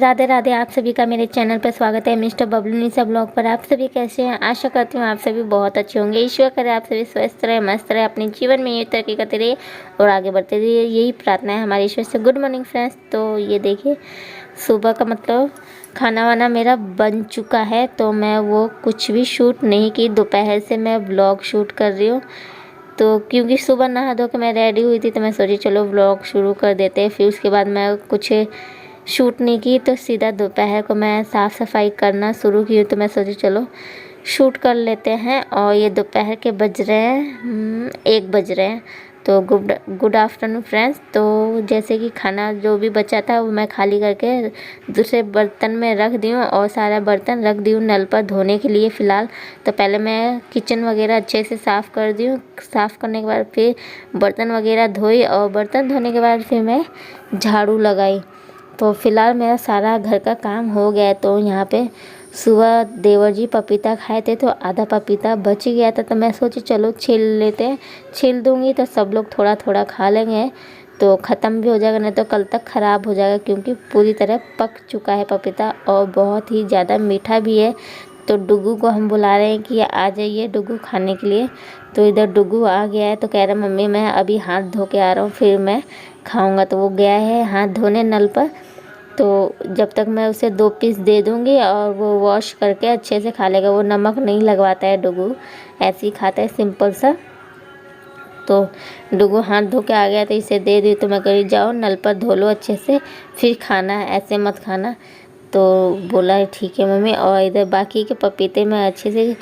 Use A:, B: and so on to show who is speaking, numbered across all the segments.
A: राधे राधे। आप सभी का मेरे चैनल पर स्वागत है मिस्टर बबलू निशा ब्लॉग पर। आप सभी कैसे हैं? आशा करती हूँ आप सभी बहुत अच्छे होंगे। ईश्वर करे आप सभी स्वस्थ रहे, मस्त रहे, अपने जीवन में ये तरक्की करते रहिए और आगे बढ़ते रहिए, यही प्रार्थना है हमारे ईश्वर से। Good morning friends. तो ये देखिए सुबह का मतलब खाना वाना मेरा बन चुका है, तो मैं वो कुछ भी शूट नहीं की। दोपहर से मैं ब्लॉग शूट कर रही हूँ, तो क्योंकि सुबह नहा धो के मैं रेडी हुई थी, तो मैं सोची चलो व्लॉग शुरू कर देते हैं। फिर उसके बाद मैं कुछ शूट नहीं की, तो सीधा दोपहर को मैं साफ़ सफाई करना शुरू की, तो मैं सोची चलो शूट कर लेते हैं। और ये दोपहर के बज रहे हैं 1 बज रहे हैं। तो गुड आफ्टरनून फ्रेंड्स। तो जैसे कि खाना जो भी बचा था वो मैं खाली करके दूसरे बर्तन में रख दी हूँ, और सारा बर्तन रख दी हूँ नल पर धोने के लिए फ़िलहाल। तो पहले मैं किचन वगैरह अच्छे से साफ़ कर दी हूँ। साफ़ करने के बाद फिर बर्तन वगैरह धोई, और बर्तन धोने के बाद फिर मैं झाड़ू लगाई। तो फ़िलहाल मेरा सारा घर का काम हो गया है। तो यहाँ पे सुबह देवर जी पपीता खाए थे, तो आधा पपीता बच ही गया था, तो मैं सोची चलो छील लेते हैं। छील दूँगी तो सब लोग थोड़ा थोड़ा खा लेंगे, तो ख़त्म भी हो जाएगा, नहीं तो कल तक ख़राब हो जाएगा, क्योंकि पूरी तरह पक चुका है पपीता और बहुत ही ज़्यादा मीठा भी है। तो डुगू को हम बुला रहे हैं कि आ जाइए डुगू खाने के लिए। तो इधर डुगू आ गया है, तो कह रहा मम्मी मैं अभी हाथ धो के आ रहा हूँ, फिर मैं खाऊंगा। तो वो गया है हाथ धोने नल पर। तो जब तक मैं उसे 2 पीस दे दूँगी और वो वॉश करके अच्छे से खा लेगा। वो नमक नहीं लगवाता है डुगू, ऐसे ही खाता है सिंपल सा। तो डुगू हाथ धो के आ गया, तो इसे दे दी। तो मैं कही जाओ नल पर धो लो अच्छे से, फिर खाना, ऐसे मत खाना। तो बोला ठीक है मम्मी। और इधर बाकी के पपीते मैं अच्छे से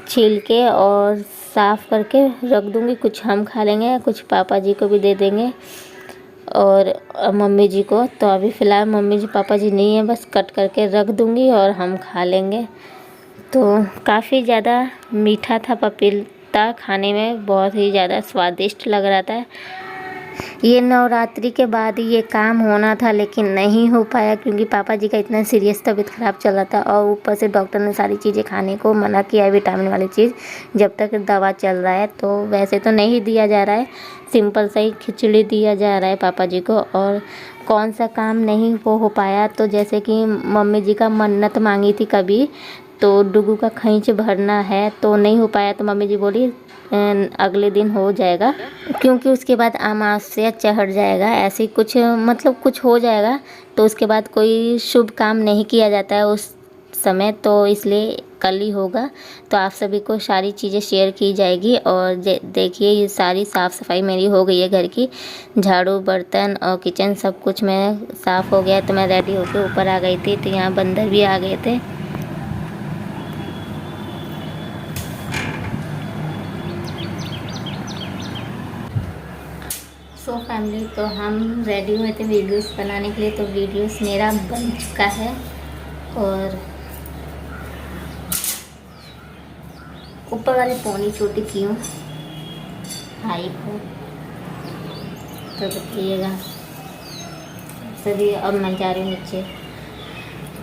A: छील के और साफ़ करके रख दूँगी। कुछ हम खा लेंगे, कुछ पापा जी को भी दे देंगे और मम्मी जी को। तो अभी फ़िलहाल मम्मी जी पापा जी नहीं है, बस कट करके रख दूँगी और हम खा लेंगे। तो काफ़ी ज़्यादा मीठा था पपीता, खाने में बहुत ही ज़्यादा स्वादिष्ट लग रहा था। ये नवरात्रि के बाद ही ये काम होना था, लेकिन नहीं हो पाया, क्योंकि पापा जी का इतना सीरियस तबीयत ख़राब चल रहा था, और ऊपर से डॉक्टर ने सारी चीज़ें खाने को मना किया है, विटामिन वाली चीज़, जब तक दवा चल रहा है। तो वैसे तो नहीं दिया जा रहा है, सिंपल सा ही खिचड़ी दिया जा रहा है पापा जी को। और कौन सा काम नहीं वो हो पाया, तो जैसे कि मम्मी जी का मन्नत मांगी थी कभी, तो डुगू का खींच भरना है, तो नहीं हो पाया। तो मम्मी जी बोली अगले दिन हो जाएगा, क्योंकि उसके बाद अमावस्या चढ़ जाएगा, ऐसे कुछ मतलब कुछ हो जाएगा। तो उसके बाद कोई शुभ काम नहीं किया जाता है उस समय, तो इसलिए कल ही होगा। तो आप सभी को सारी चीज़ें शेयर की जाएगी। और देखिए ये सारी साफ़ सफाई मेरी हो गई है घर की, झाड़ू बर्तन और किचन सब कुछ मैं साफ़ हो गया। तो मैं रेडी होकर ऊपर आ गई थी, तो यहाँ बंदर भी आ गए थे। सो फैमिली, तो हम रेडी हुए थे वीडियोस बनाने के लिए। तो वीडियोस मेरा बन चुका है, और ऊपर वाले पौनी चोटी की हूँ हाई को, तो बताइएगा सभी। अब मैं जा रही हूँ नीचे,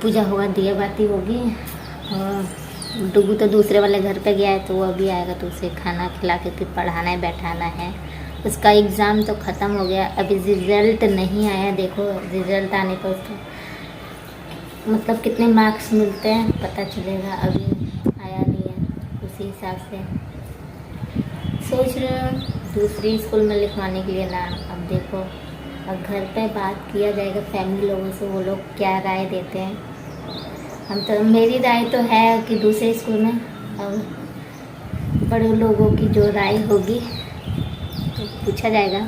A: पूजा होगा, दिया बाती होगी। और डुगू तो दूसरे वाले घर पे गया है, तो वो अभी आएगा, तो उसे खाना खिला के फिर पढ़ाना है, बैठाना है। उसका एग्ज़ाम तो ख़त्म हो गया, अभी रिज़ल्ट नहीं आया। देखो रिज़ल्ट आने पर तो मतलब कितने मार्क्स मिलते हैं पता चलेगा, अभी आया नहीं है। उसी हिसाब से सोच रहे हूँ दूसरी स्कूल में लिखवाने के लिए ना। अब देखो, अब घर पे बात किया जाएगा फैमिली लोगों से, वो लोग क्या राय देते हैं। हम तो, मेरी राय तो है कि दूसरे स्कूल में, और बड़े लोगों की जो राय होगी तो पूछा जाएगा।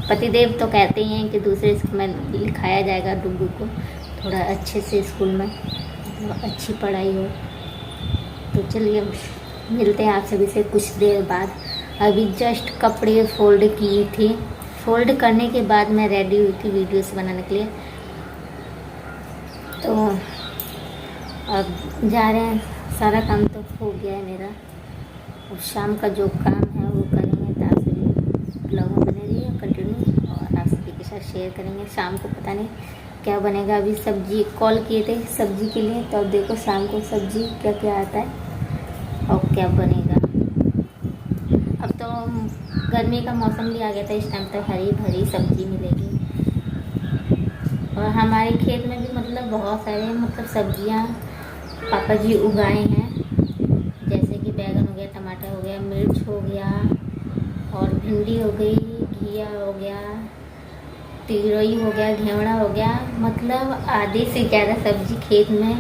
A: पतिदेव तो कहते ही हैं कि दूसरे स्कूल में लिखाया जाएगा डुगू को, थोड़ा अच्छे से स्कूल में, तो अच्छी पढ़ाई हो। तो चलिए मिलते हैं आप सभी से कुछ देर बाद। अभी जस्ट कपड़े फोल्ड की थी, फोल्ड करने के बाद मैं रेडी हुई थी वीडियोस बनाने के लिए। तो अब जा रहे हैं, सारा काम तो हो गया है मेरा। अब शाम का जो काम है वो करेंगे। तो आप सभी ब्लॉग में बने रहिए कंटिन्यू, और आप सभी के साथ शेयर करेंगे। शाम को पता नहीं क्या बनेगा। अभी सब्जी कॉल किए थे सब्जी के लिए, तो अब देखो शाम को सब्जी क्या क्या आता है और क्या बनेगा। अब तो गर्मी का मौसम भी आ गया था, इस टाइम तक हरी भरी सब्जी मिलेगी। और हमारे खेत में भी मतलब बहुत सारे मतलब सब्जियां पापा जी उगाए हैं, जैसे कि बैगन हो गया, टमाटर हो गया, मिर्च हो गया और भिंडी हो गई, घिया हो गया, तिरई हो गया, घेवड़ा हो गया, मतलब आधे से ज़्यादा सब्जी खेत में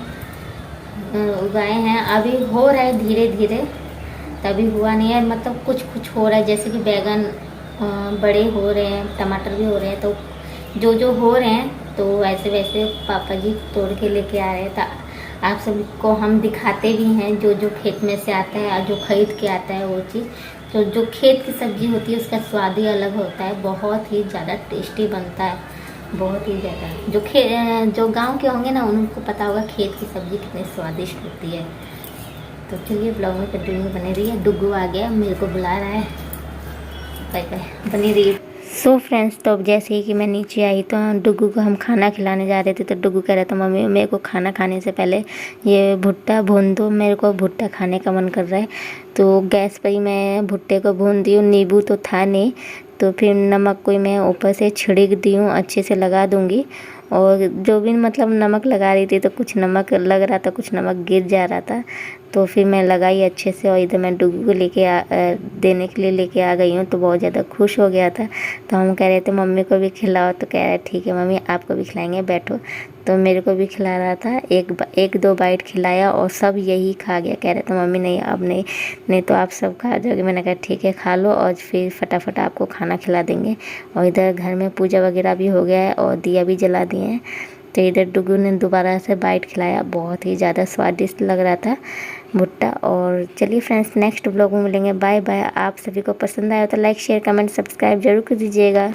A: उगाए हैं। अभी हो रहा है धीरे धीरे, तभी हुआ नहीं है, मतलब कुछ कुछ हो रहा है, जैसे कि बैगन बड़े हो रहे हैं, टमाटर भी हो रहे हैं, तो जो जो हो रहे हैं तो वैसे वैसे पापा जी तोड़ के लेके आ रहे हैं। तो आप सभी को हम दिखाते भी हैं जो जो खेत में से आता है और जो खरीद के आता है वो चीज़। तो जो खेत की सब्ज़ी होती है उसका स्वाद ही अलग होता है, बहुत ही ज़्यादा टेस्टी बनता है, बहुत ही ज़्यादा। जो गांव के होंगे ना उनको पता होगा खेत की सब्ज़ी कितनी स्वादिष्ट होती है। तो चलिए ब्लॉग में कंटिन्यू बने रहिए। डुगू आ गया, मेरे को बुला रहा है, बाय बाय, बनी रहिए। सो फ्रेंड्स, तो अब जैसे ही कि मैं नीचे आई तो डुगू को हम खाना खिलाने जा रहे थे, तो डुगू कह रहा था मम्मी मेरे को खाना खाने से पहले ये भुट्टा भून दो, मेरे को भुट्टा खाने का मन कर रहा है। तो गैस पर ही मैं भुट्टे को भून दी हूँ, नींबू तो था नहीं, तो फिर नमक को मैं ऊपर से छिड़क दी हूँ, अच्छे से लगा दूँगी। और जो भी मतलब नमक लगा रही थी तो कुछ नमक लग रहा था, कुछ नमक गिर जा रहा था, तो फिर मैं लगाई अच्छे से। और इधर मैं डुगू को देने के लिए लेके आ गई हूँ, तो बहुत ज़्यादा खुश हो गया था। तो हम कह रहे थे मम्मी को भी खिलाओ, तो कह रहे ठीक है मम्मी आपको भी खिलाएंगे, बैठो। तो मेरे को भी खिला रहा था, एक दो बाइट खिलाया और सब यही खा गया। कह रहे थे मम्मी नहीं अब नहीं तो आप सब खा जाओगे। मैंने कहा ठीक है खा लो और फिर फटाफट आपको खाना खिला देंगे। और इधर घर में पूजा वगैरह भी हो गया है और दिया भी जला दिए हैं। तो इधर डुगू ने दोबारा से बाइट खिलाया, बहुत ही ज़्यादा स्वादिष्ट लग रहा था भुट्टा। और चलिए फ्रेंड्स, नेक्स्ट ब्लॉग में मिलेंगे, बाय बाय। आप सभी को पसंद आया तो लाइक शेयर कमेंट सब्सक्राइब जरूर कर दीजिएगा।